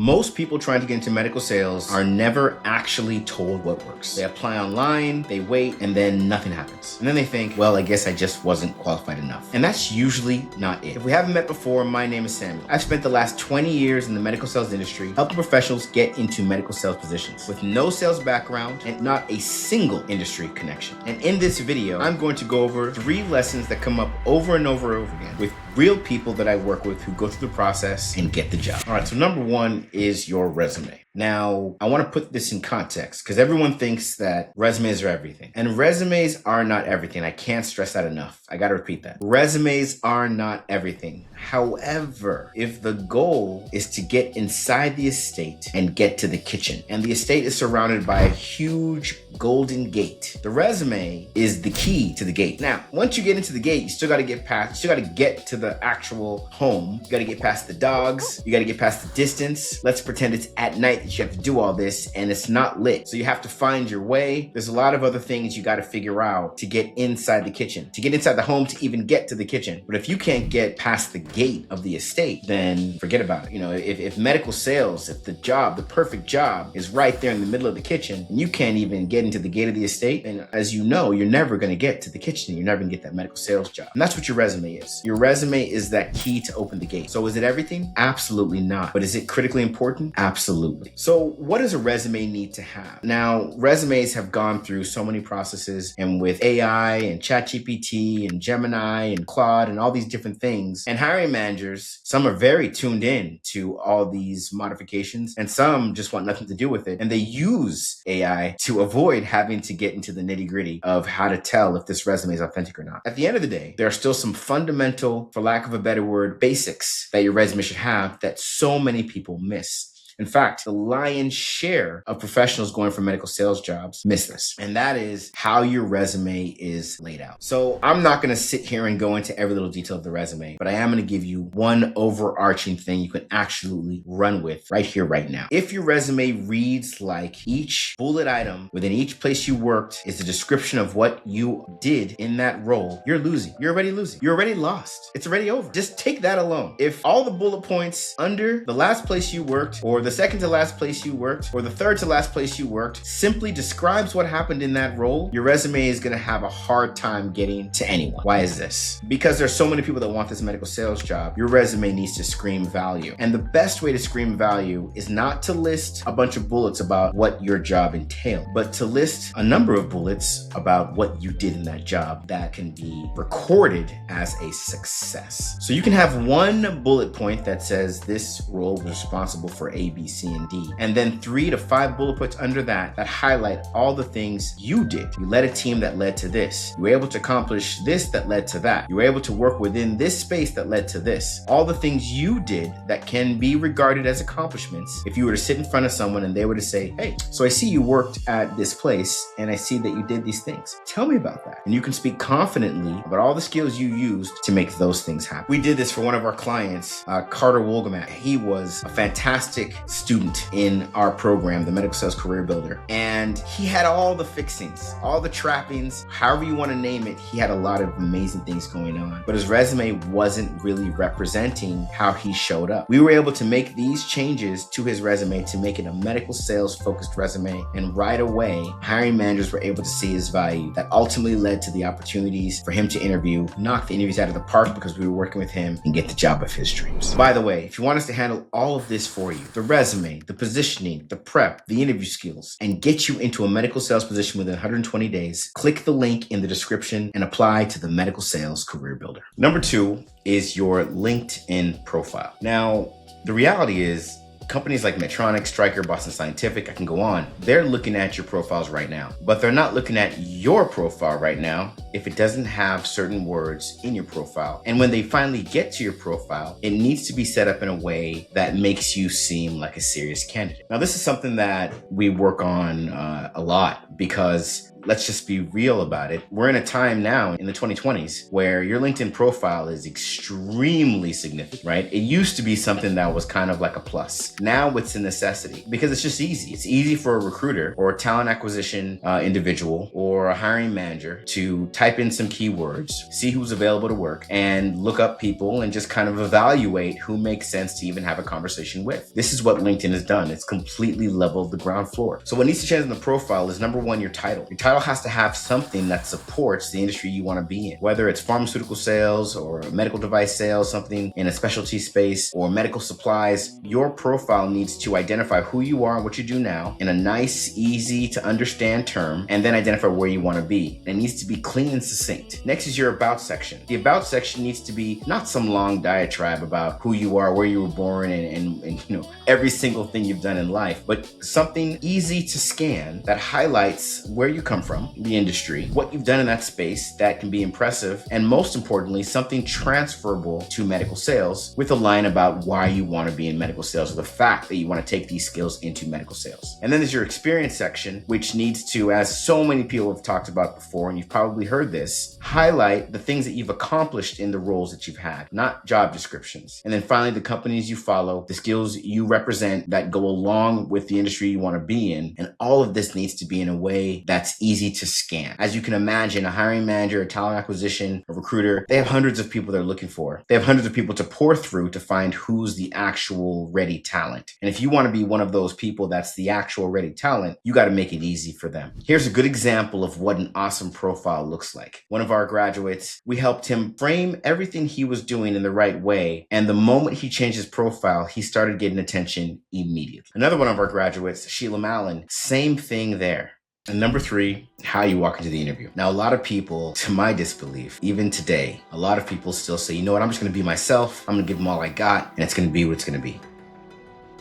Most people trying to get into medical sales are never actually told what works. They apply online, they wait, and then nothing happens. And then they think, well, I guess I just wasn't qualified enough. And that's usually not it. If we haven't met before, my name is Samuel. I've spent the last 20 years in the medical sales industry helping professionals get into medical sales positions with no sales background and not a single industry connection. And in this video, I'm going to go over 3 lessons that come up over and over again with real people that I work with who go through the process and get the job. All right, so number 1 is your resume. Now, I want to put this in context because everyone thinks that resumes are everything. And resumes are not everything. I can't stress that enough. I got to repeat that. Resumes are not everything. However, if the goal is to get inside the estate and get to the kitchen, and the estate is surrounded by a huge golden gate, the resume is the key to the gate. Now, once you get into the gate, you still got to get past, you still got to get to the actual home. You got to get past the dogs. You got to get past the distance. Let's pretend it's at night that you have to do all this and it's not lit. So you have to find your way. There's a lot of other things you got to figure out to get inside the kitchen, to get inside the home, to even get to the kitchen. But if you can't get past the gate of the estate, then forget about it. You know, if medical sales, if the job, the perfect job is right there in the middle of the kitchen and you can't even get into the gate of the estate, then as you know, you're never going to get to the kitchen. You're never going to get that medical sales job. And that's what your resume is. Your resume is that key to open the gate. So is it everything? Absolutely not. But is it critically important? Absolutely. So what does a resume need to have? Now, resumes have gone through so many processes, and with AI and ChatGPT and Gemini and Claude and all these different things, and hiring managers, some are very tuned in to all these modifications and some just want nothing to do with it. And they use AI to avoid having to get into the nitty-gritty of how to tell if this resume is authentic or not. At the end of the day, there are still some fundamental, for lack of a better word, basics that your resume should have that so many people miss. In fact, the lion's share of professionals going for medical sales jobs miss this. And that is how your resume is laid out. So I'm not going to sit here and go into every little detail of the resume, but I am going to give you one overarching thing you can actually run with right here, right now. If your resume reads like each bullet item within each place you worked is a description of what you did in that role, you're losing. You're already losing. You're already lost. It's already over. Just take that alone. If all the bullet points under the last place you worked, or the second to last place you worked, or the third to last place you worked simply describes what happened in that role, your resume is going to have a hard time getting to anyone. Why is this? Because there's so many people that want this medical sales job. Your resume needs to scream value. And the best way to scream value is not to list a bunch of bullets about what your job entailed, but to list a number of bullets about what you did in that job that can be recorded as a success. So you can have one bullet point that says this role was responsible for A, B, C, and D, and then 3 to 5 bullet points under that highlight all the things you did. You led a team that led to this. You were able to accomplish this that led to that. You were able to work within this space that led to this. All the things you did that can be regarded as accomplishments. If you were to sit in front of someone and they were to say, hey, so I see you worked at this place and I see that you did these things. Tell me about that. And you can speak confidently about all the skills you used to make those things happen. We did this for one of our clients, Carter Wolgamat. He was a fantastic student in our program, the Medical Sales Career Builder. And he had all the fixings, all the trappings, however you want to name it. He had a lot of amazing things going on, but his resume wasn't really representing how he showed up. We were able to make these changes to his resume to make it a medical sales focused resume. And right away, hiring managers were able to see his value. That ultimately led to the opportunities for him to interview, knock the interviews out of the park because we were working with him, and get the job of his dreams. By the way, if you want us to handle all of this for you, the resume, the positioning, the prep, the interview skills, and get you into a medical sales position within 120 days, click the link in the description and apply to the Medical Sales Career Builder. Number 2 is your LinkedIn profile. Now, the reality is, companies like Medtronic, Stryker, Boston Scientific, I can go on, they're looking at your profiles right now, but they're not looking at your profile right now if it doesn't have certain words in your profile. And when they finally get to your profile, it needs to be set up in a way that makes you seem like a serious candidate. Now, this is something that we work on a lot because let's just be real about it. We're in a time now in the 2020s where your LinkedIn profile is extremely significant, right? It used to be something that was kind of like a plus. Now it's a necessity because it's just easy. It's easy for a recruiter or a talent acquisition individual or a hiring manager to type in some keywords, see who's available to work, and look up people and just kind of evaluate who makes sense to even have a conversation with. This is what LinkedIn has done. It's completely leveled the ground floor. So what needs to change in the profile is, number one, your title. Your title has to have something that supports the industry you want to be in, whether it's pharmaceutical sales or medical device sales, something in a specialty space, or medical supplies. Your profile needs to identify who you are and what you do now in a nice, easy to understand term, and then identify where you want to be. It needs to be clean and succinct. Next is your about section. The about section needs to be not some long diatribe about who you are, where you were born, and every single thing you've done in life, but something easy to scan that highlights where you come from, the industry, what you've done in that space that can be impressive, and most importantly, something transferable to medical sales with a line about why you want to be in medical sales or the fact that you want to take these skills into medical sales. And then there's your experience section, which needs to, as so many people have talked about before, and you've probably heard this, highlight the things that you've accomplished in the roles that you've had, not job descriptions. And then finally, the companies you follow, the skills you represent that go along with the industry you want to be in. And all of this needs to be in a way that's easy to scan. As you can imagine, a hiring manager, a talent acquisition, a recruiter, they have hundreds of people they're looking for. They have hundreds of people to pour through to find who's the actual ready talent. And if you want to be one of those people that's the actual ready talent, you got to make it easy for them. Here's a good example of what an awesome profile looks like. One of our graduates, we helped him frame everything he was doing in the right way. And the moment he changed his profile, he started getting attention immediately. Another one of our graduates, Sheila Mallon, same thing there. And number three, how you walk into the interview. Now, a lot of people, to my disbelief, even today, a lot of people still say, you know what, I'm just going to be myself. I'm going to give them all I got, and it's going to be what it's going to be.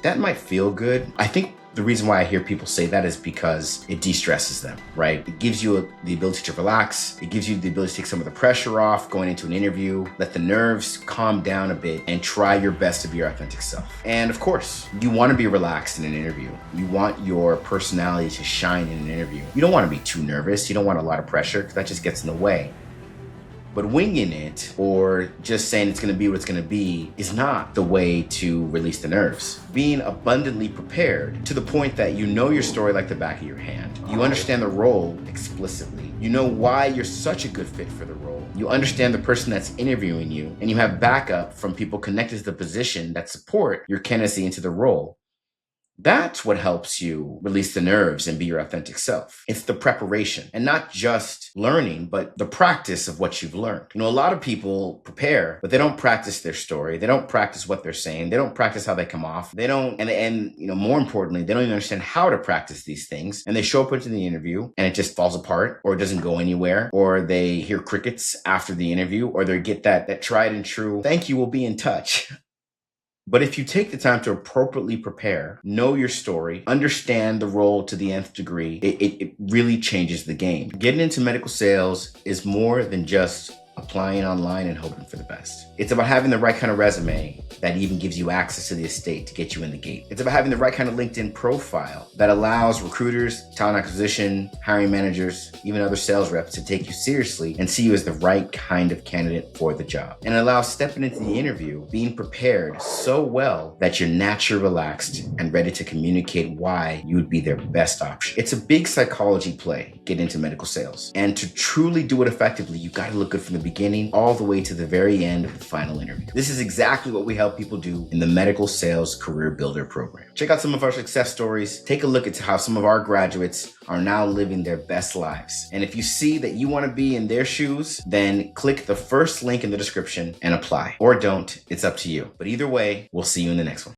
That might feel good. I think the reason why I hear people say that is because it de-stresses them, right? It gives you the ability to relax. It gives you the ability to take some of the pressure off going into an interview, let the nerves calm down a bit, and try your best to be your authentic self. And of course, you want to be relaxed in an interview. You want your personality to shine in an interview. You don't want to be too nervous. You don't want a lot of pressure because that just gets in the way. But winging it or just saying it's going to be what it's going to be is not the way to release the nerves. Being abundantly prepared to the point that you know your story like the back of your hand. You understand the role explicitly. You know why you're such a good fit for the role. You understand the person that's interviewing you, and you have backup from people connected to the position that support your candidacy into the role. That's what helps you release the nerves and be your authentic self. It's the preparation, and not just learning, but the practice of what you've learned. A lot of people prepare, but they don't practice their story. They don't practice what they're saying. They don't practice how they come off. They don't, and more importantly, they don't even understand how to practice these things. And they show up into the interview and it just falls apart, or it doesn't go anywhere, or they hear crickets after the interview, or they get that tried and true, thank you, we'll be in touch. But if you take the time to appropriately prepare, know your story, understand the role to the nth degree, it really changes the game. Getting into medical sales is more than just applying online and hoping for the best. It's about having the right kind of resume that even gives you access to the estate to get you in the gate. It's about having the right kind of LinkedIn profile that allows recruiters, talent acquisition, hiring managers, even other sales reps to take you seriously and see you as the right kind of candidate for the job. And it allows stepping into the interview, being prepared so well that you're naturally relaxed and ready to communicate why you would be their best option. It's a big psychology play, get into medical sales. And to truly do it effectively, you gotta look good from the beginning all the way to the very end of the final interview. This is exactly what we help people do in the Medical Sales Career Builder program. Check out some of our success stories. Take a look at how some of our graduates are now living their best lives. And if you see that you want to be in their shoes, then click the first link in the description and apply. Or don't, it's up to you. But either way, we'll see you in the next one.